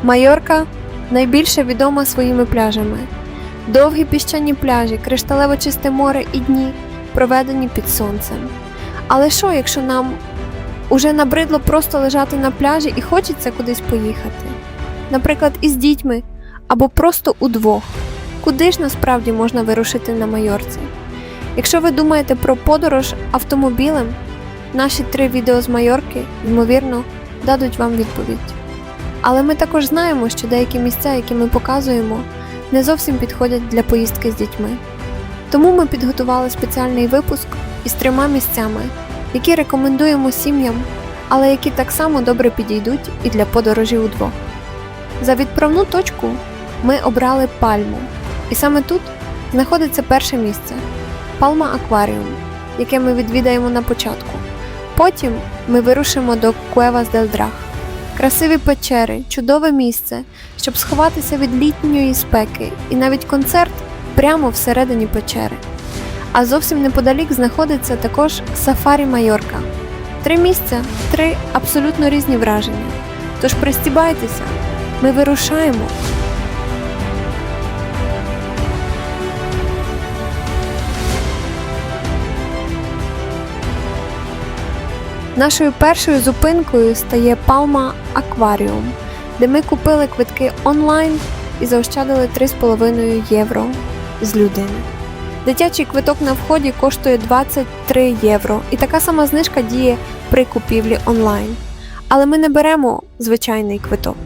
Майорка найбільше відома своїми пляжами. Довгі піщані пляжі, кришталево чисте море і дні, проведені під сонцем. Але що, якщо нам уже набридло просто лежати на пляжі і хочеться кудись поїхати? Наприклад, із дітьми або просто удвох. Куди ж насправді можна вирушити на Майорці? Якщо ви думаєте про подорож автомобілем, наші 3 відео з Майорки, ймовірно, дадуть вам відповідь. Але ми також знаємо, що деякі місця, які ми показуємо, не зовсім підходять для поїздки з дітьми. Тому ми підготували спеціальний випуск із 3 місцями, які рекомендуємо сім'ям, але які так само добре підійдуть і для подорожі удвох. За відправну точку ми обрали Пальму, і саме тут знаходиться перше місце – Пальма Акваріум, яке ми відвідаємо на початку. Потім ми вирушимо до Cuevas del Drag. Красиві печери, чудове місце, щоб сховатися від літньої спеки, і навіть концерт прямо всередині печери. А зовсім неподалік знаходиться також Сафарі Майорка. 3 місця, 3 абсолютно різні враження. Тож пристібайтеся, ми вирушаємо! Нашою першою зупинкою стає Пальма Акваріум, де ми купили квитки онлайн і заощадили 3,5 євро з людини. Дитячий квиток на вході коштує 23 євро, і така сама знижка діє при купівлі онлайн. Але ми не беремо звичайний квиток.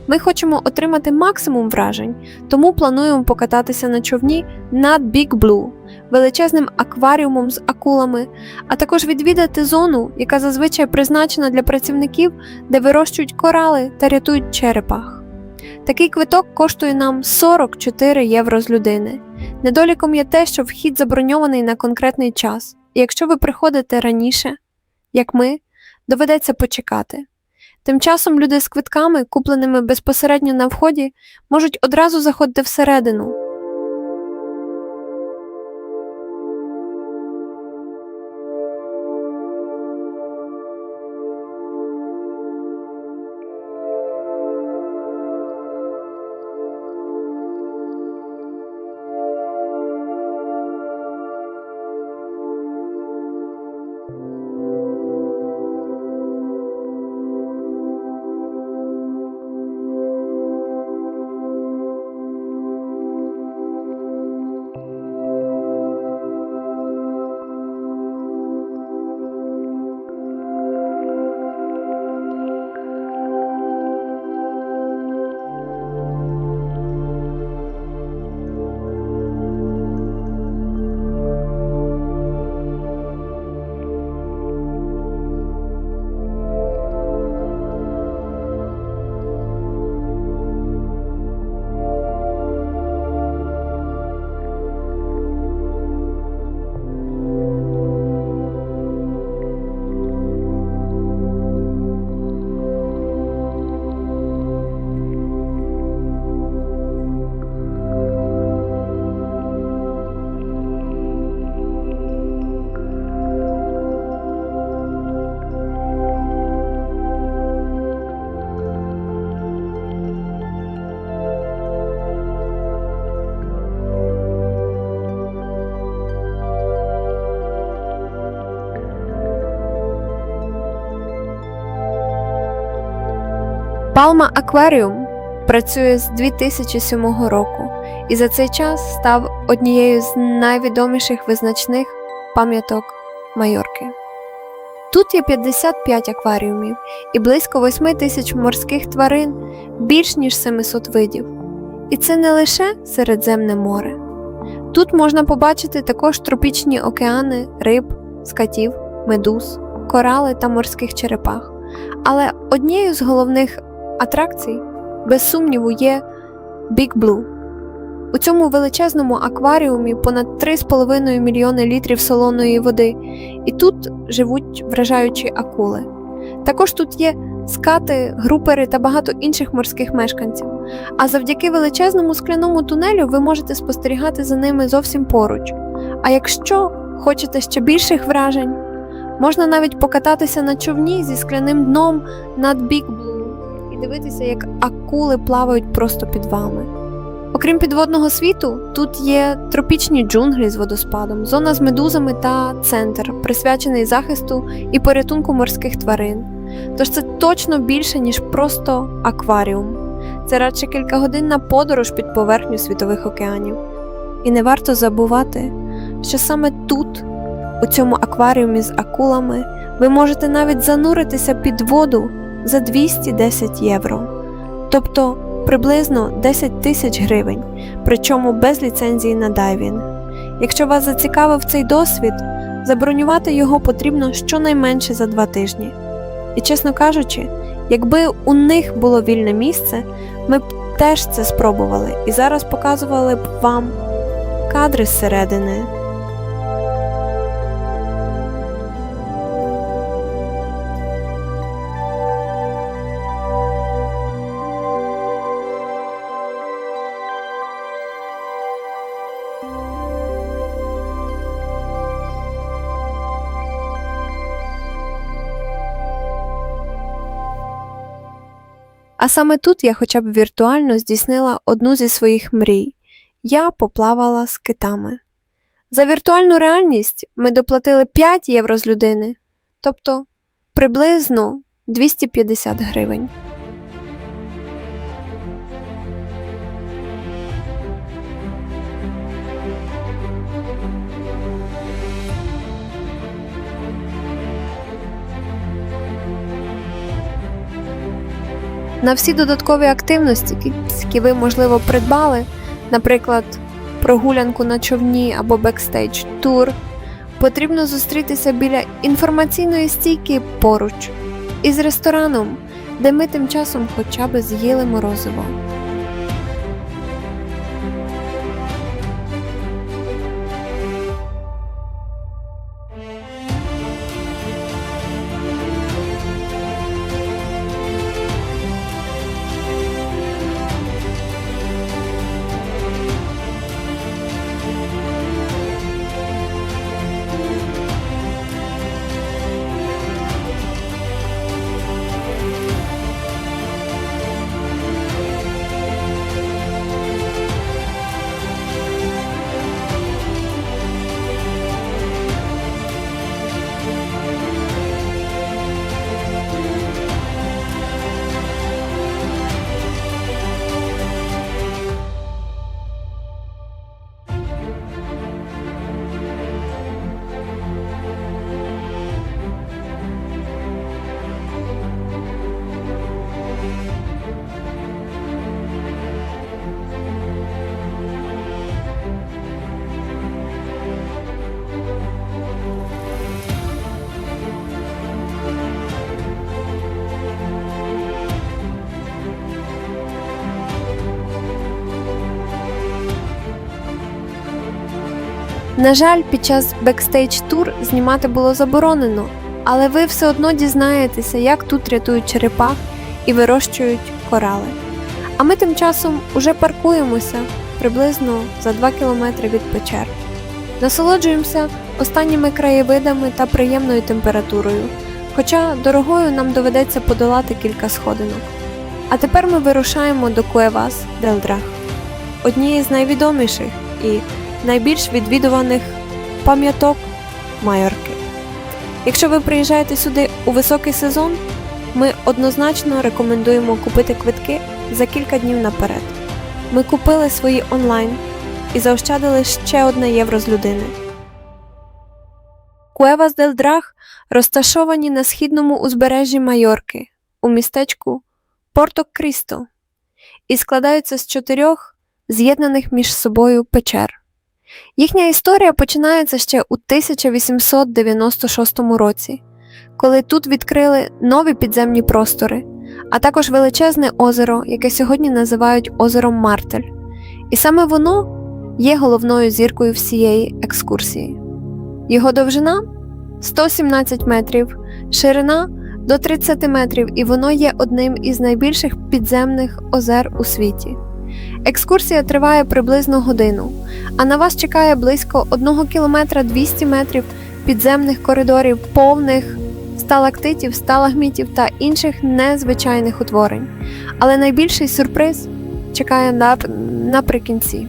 Ми хочемо отримати максимум вражень, тому плануємо покататися на човні над Big Blue, величезним акваріумом з акулами, а також відвідати зону, яка зазвичай призначена для працівників, де вирощують корали та рятують черепах. Такий квиток коштує нам 44 євро з людини. Недоліком є те, що вхід заброньований на конкретний час, і якщо ви приходите раніше, як ми, доведеться почекати. Тим часом люди з квитками, купленими безпосередньо на вході, можуть одразу заходити всередину. Пальма Акваріум працює з 2007 року і за цей час став однією з найвідоміших визначних пам'яток Майорки. Тут є 55 акваріумів і близько 8 тисяч морських тварин, більш ніж 700 видів. І це не лише Середземне море. Тут можна побачити також тропічні океани, риб, скатів, медуз, корали та морських черепах. Але однією з головних атракцій, без сумніву, є Big Blue. У цьому величезному акваріумі понад 3,5 мільйони літрів солоної води, і тут живуть вражаючі акули. Також тут є скати, групери та багато інших морських мешканців, а завдяки величезному скляному тунелю ви можете спостерігати за ними зовсім поруч. А якщо хочете ще більших вражень, можна навіть покататися на човні зі скляним дном над Big Blue і дивитися, як акули плавають просто під вами. Окрім підводного світу, тут є тропічні джунглі з водоспадом, зона з медузами та центр, присвячений захисту і порятунку морських тварин. Тож це точно більше, ніж просто акваріум. Це радше кількагодинна подорож під поверхню світових океанів. І не варто забувати, що саме тут, у цьому акваріумі з акулами, ви можете навіть зануритися під воду за 210 євро. Тобто приблизно 10 тисяч гривень, причому без ліцензії на дайвінг. Якщо вас зацікавив цей досвід, забронювати його потрібно щонайменше за 2 тижні. І чесно кажучи, якби у них було вільне місце, ми б теж це спробували і зараз показували б вам кадри зсередини. А саме тут я хоча б віртуально здійснила одну зі своїх мрій. Я поплавала з китами. За віртуальну реальність ми доплатили 5 євро з людини, тобто приблизно 250 гривень. На всі додаткові активності, які ви, можливо, придбали, наприклад, прогулянку на човні або бекстейдж-тур, потрібно зустрітися біля інформаційної стійки поруч із рестораном, де ми тим часом хоча б з'їли морозиво. На жаль, під час бекстейдж-тур знімати було заборонено, але ви все одно дізнаєтеся, як тут рятують черепах і вирощують корали. А ми тим часом уже паркуємося приблизно за 2 кілометри від печер. Насолоджуємося останніми краєвидами та приємною температурою, хоча дорогою нам доведеться подолати кілька сходинок. А тепер ми вирушаємо до Cuevas del Drac, однієї з найвідоміших і найбільш відвідуваних пам'яток Майорки. Якщо ви приїжджаєте сюди у високий сезон, ми однозначно рекомендуємо купити квитки за кілька днів наперед. Ми купили свої онлайн і заощадили ще 1 євро з людини. Cuevas del Drac розташовані на східному узбережжі Майорки, у містечку Порто-Крісто, і складаються з 4 з'єднаних між собою печер. Їхня історія починається ще у 1896 році, коли тут відкрили нові підземні простори, а також величезне озеро, яке сьогодні називають озером Мартель. І саме воно є головною зіркою всієї екскурсії. Його довжина – 117 метрів, ширина – до 30 метрів, і воно є одним із найбільших підземних озер у світі. Екскурсія триває приблизно годину, а на вас чекає близько 1 кілометра 200 метрів підземних коридорів, повних сталактитів, сталагмітів та інших незвичайних утворень. Але найбільший сюрприз чекає наприкінці.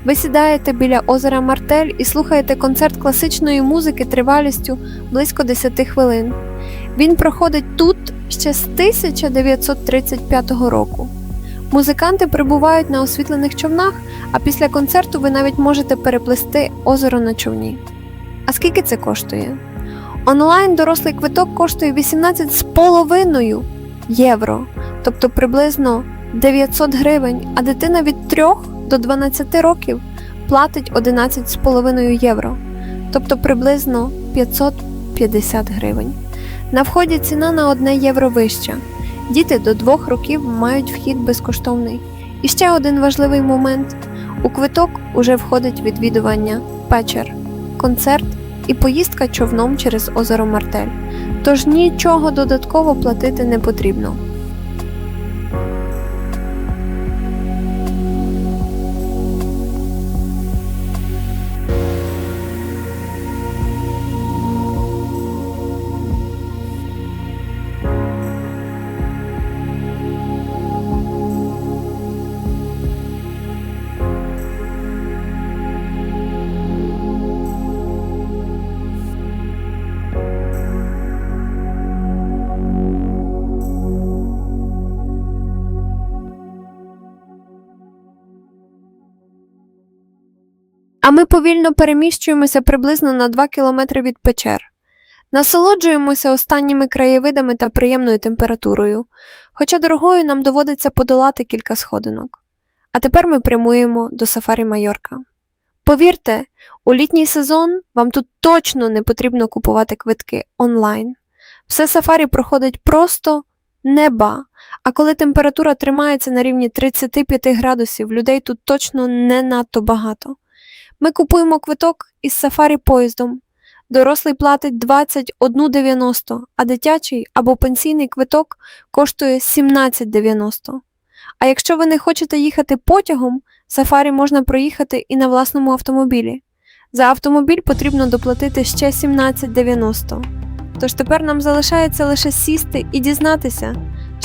Ви сідаєте біля озера Мартель і слухаєте концерт класичної музики тривалістю близько 10 хвилин. Він проходить тут ще з 1935 року. Музиканти прибувають на освітлених човнах, а після концерту ви навіть можете переплисти озеро на човні. А скільки це коштує? Онлайн дорослий квиток коштує 18,5 євро, тобто приблизно 900 гривень, а дитина від 3 до 12 років платить 11,5 євро, тобто приблизно 550 гривень. На вході ціна на 1 євро вища. Діти до 2 років мають вхід безкоштовний. І ще один важливий момент. У квиток уже входить відвідування печер, концерт і поїздка човном через озеро Мартель. Тож нічого додатково платити не потрібно. А ми повільно переміщуємося приблизно на 2 кілометри від печер. Насолоджуємося останніми краєвидами та приємною температурою, хоча дорогою нам доводиться подолати кілька сходинок. А тепер ми прямуємо до Сафарі Майорка. Повірте, у літній сезон вам тут точно не потрібно купувати квитки онлайн. Все сафарі проходить просто неба, а коли температура тримається на рівні 35 градусів, людей тут точно не надто багато. Ми купуємо квиток із сафарі-поїздом. Дорослий платить 21,90, а дитячий або пенсійний квиток коштує 17,90. А якщо ви не хочете їхати потягом, сафарі можна проїхати і на власному автомобілі. За автомобіль потрібно доплатити ще 17,90. Тож тепер нам залишається лише сісти і дізнатися,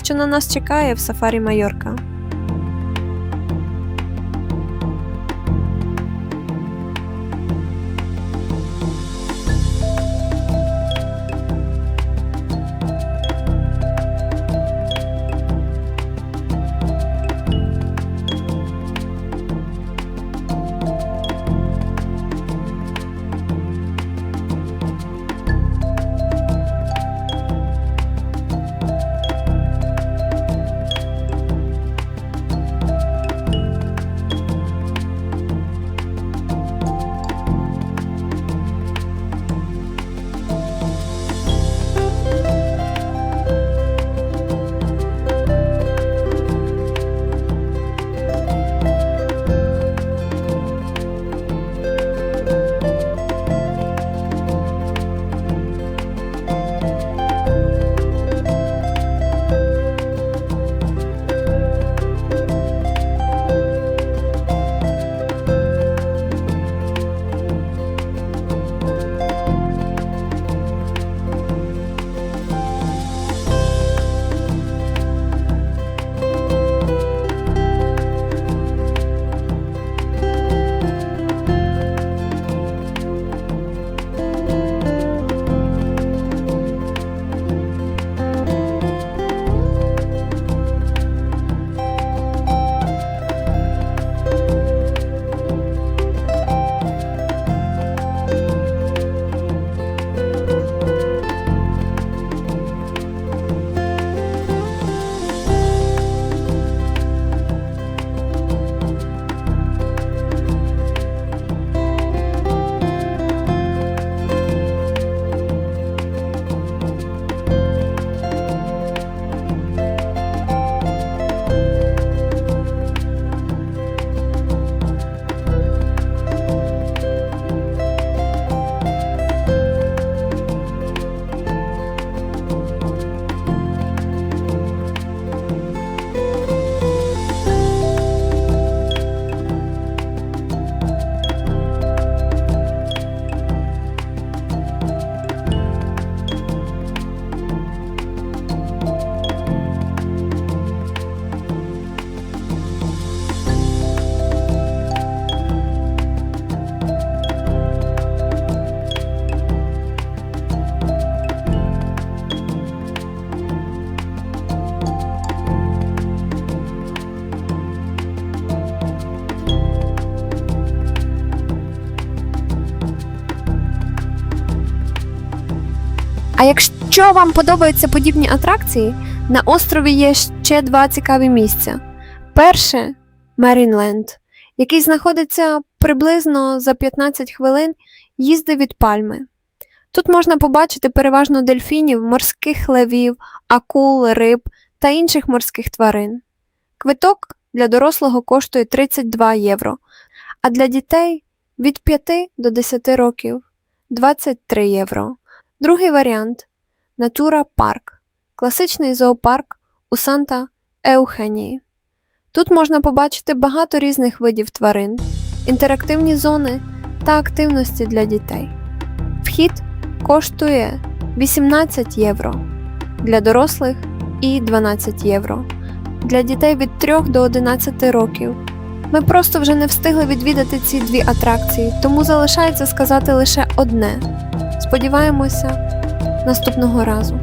що на нас чекає в Сафарі Майорка. А якщо вам подобаються подібні атракції, на острові є ще два цікаві місця. Перше – Мерінленд, який знаходиться приблизно за 15 хвилин їзди від Пальми. Тут можна побачити переважно дельфінів, морських левів, акул, риб та інших морських тварин. Квиток для дорослого коштує 32 євро, а для дітей від 5 до 10 років – 23 євро. Другий варіант – Натура Парк, класичний зоопарк у Санта-Еухенії. Тут можна побачити багато різних видів тварин, інтерактивні зони та активності для дітей. Вхід коштує 18 євро, для дорослих і 12 євро, для дітей від 3 до 11 років. Ми просто вже не встигли відвідати ці дві атракції, тому залишається сказати лише одне. Сподіваємося, наступного разу.